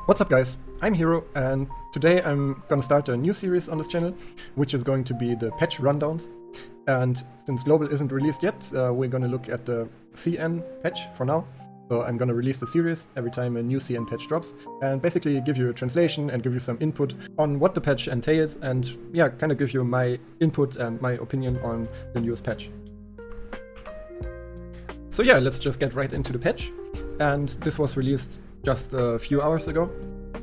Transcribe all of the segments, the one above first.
What's up guys, I'm Hero and today I'm gonna start a new series on this channel, which is going to be the patch rundowns. And since Global isn't released yet, we're gonna look at the CN patch for now. So I'm gonna release the series every time a new CN patch drops and basically give you a translation and give you some input on what the patch entails and yeah, kind of give you my input and my opinion on the newest patch. So yeah, let's just get right into the patch. And this was released just a few hours ago,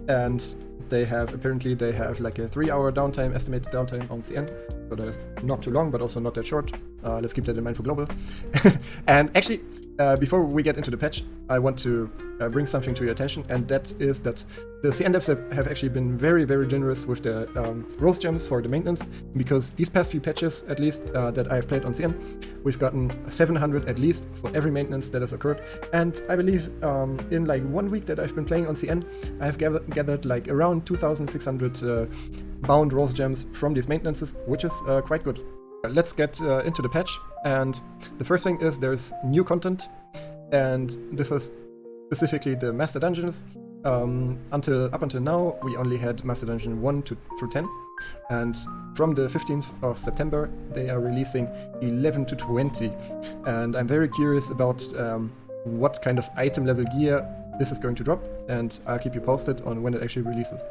and they have like a 3-hour downtime, estimated downtime on CN, so that is not too long but also not that short. Let's keep that in mind for Global. And actually, before we get into the patch, I want to bring something to your attention, and that is that the CN devs have actually been very generous with the rose gems for the maintenance, because these past few patches, at least that I have played on CN, we've gotten 700 at least for every maintenance that has occurred. And I believe in like 1 week that I've been playing on CN, I have gathered like around 2,600 bound rose gems from these maintenances, which is quite good. Let's get into the patch, and the first thing is there's new content, and this is specifically the Master Dungeons. Up until now, we only had Master Dungeon 1 through 10, and from the 15th of September, they are releasing 11 to 20, and I'm very curious about what kind of item level gear this is going to drop, and I'll keep you posted on when it actually releases.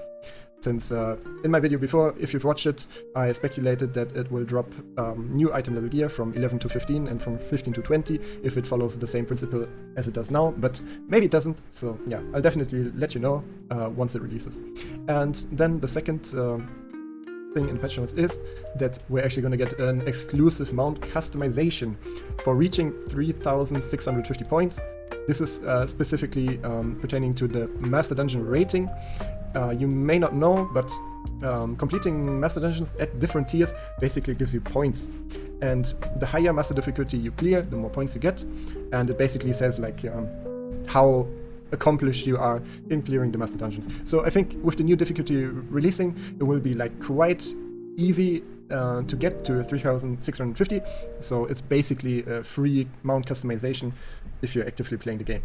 Since in my video before, if you've watched it, I speculated that it will drop new item level gear from 11 to 15 and from 15 to 20 if it follows the same principle as it does now, but maybe it doesn't, so yeah, I'll definitely let you know once it releases. And then the second thing in patch notes is that we're actually going to get an exclusive mount customization for reaching 3,650 points. This is specifically pertaining to the Master Dungeon rating. You may not know, but completing Master Dungeons at different tiers basically gives you points. And the higher Master difficulty you clear, the more points you get. And it basically says like how accomplished you are in clearing the Master Dungeons. So I think with the new difficulty releasing, it will be like quite easy to get to 3,650. So it's basically a free mount customization if you're actively playing the game.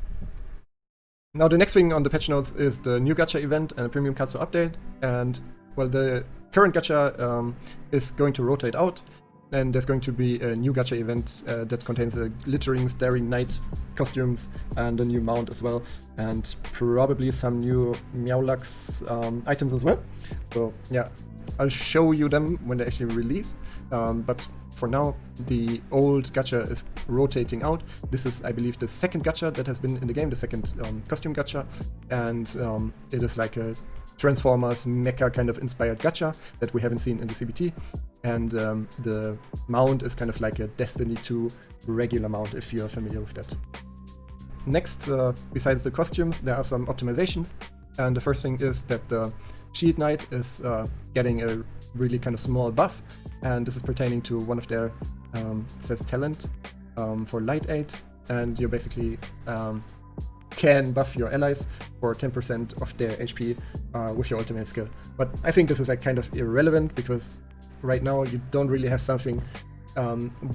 Now the next thing on the patch notes is the new Gacha event and a premium card store update. And well, the current Gacha is going to rotate out, and there's going to be a new Gacha event that contains a glittering Starry Night costumes and a new mount as well, and probably some new Meowlux items as well. So yeah, I'll show you them when they actually release. But for now, the old Gacha is rotating out. This is, I believe, the second Gacha that has been in the game, the second costume Gacha, and it is like a Transformers mecha kind of inspired Gacha that we haven't seen in the CBT. And the mount is kind of like a Destiny 2 regular mount, if you're familiar with that. Next, besides the costumes, there are some optimizations. And the first thing is that the Shield Knight is getting a really kind of small buff, and this is pertaining to one of their, it says talent for Light Aid, and you basically can buff your allies for 10% of their HP with your ultimate skill. But I think this is like kind of irrelevant, because right now you don't really have something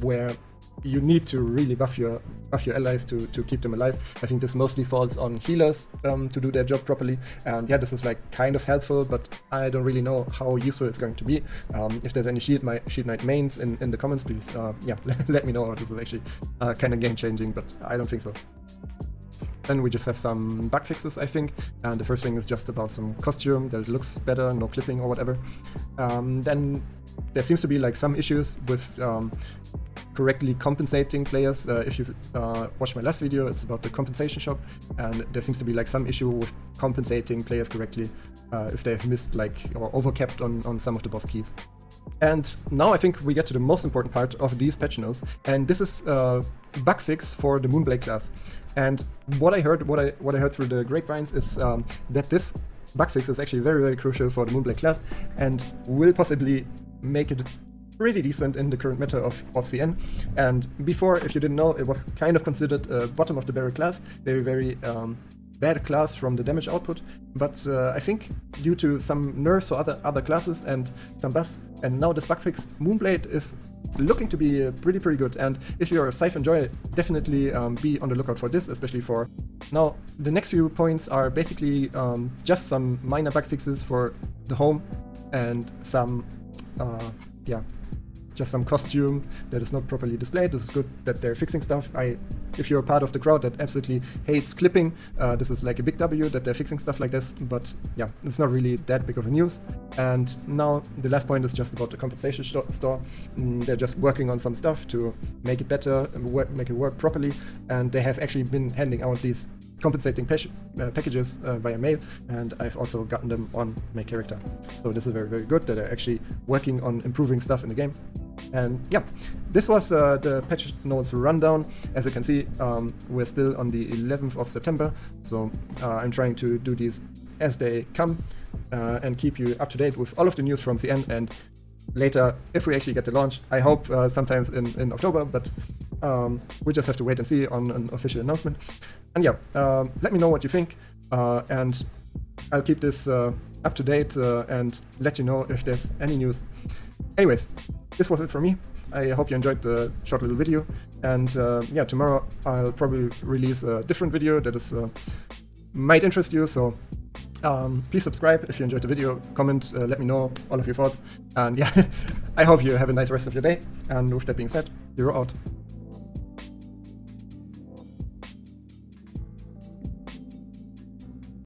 where you need to really buff your allies to keep them alive. I think this mostly falls on healers to do their job properly. And yeah, this is like kind of helpful, but I don't really know how useful it's going to be. If there's any Shield Knight mains in the comments, please yeah, let me know. This is actually kind of game changing, but I don't think so. Then we just have some bug fixes, I think. And the first thing is just about some costume that looks better, no clipping or whatever. Then there seems to be like some issues with correctly compensating players. If you've watched my last video, it's about the compensation shop, and there seems to be like some issue with compensating players correctly if they've missed like or overcapped on some of the boss keys. And now I think we get to the most important part of these patch notes, and this is a bug fix for the Moonblade class. And what I heard through the grapevines is that this bug fix is actually very crucial for the Moonblade class, and will possibly make it pretty decent in the current meta of CN. And before, if you didn't know, it was kind of considered a bottom of the barrel class, very bad class from the damage output, but I think due to some nerfs for other classes and some buffs, and now this bug fix, Moonblade is looking to be pretty good. And if you're a Scythe enjoyer, definitely be on the lookout for this, especially for now. The next few points are basically just some minor bug fixes for the home and some just some costume that is not properly displayed. This is good that they're fixing stuff. If you're a part of the crowd that absolutely hates clipping, this is like a big W that they're fixing stuff like this, but yeah, it's not really that big of a news. And now the last point is just about the compensation store. They're just working on some stuff to make it better, make it work properly, and they have actually been handing out these compensating packages via mail, and I've also gotten them on my character. So this is very good that they're actually working on improving stuff in the game. And yeah, this was the patch notes rundown. As you can see, we're still on the 11th of September, so I'm trying to do these as they come and keep you up to date with all of the news from CN, and later, if we actually get the launch, I hope sometimes in October, but we just have to wait and see on an official announcement. And yeah, let me know what you think, and I'll keep this up to date and let you know if there's any news. Anyways, this was it for me. I hope you enjoyed the short little video, and yeah, tomorrow I'll probably release a different video that is might interest you, so please subscribe if you enjoyed the video, comment, let me know all of your thoughts, and yeah, I hope you have a nice rest of your day, and with that being said, you're out.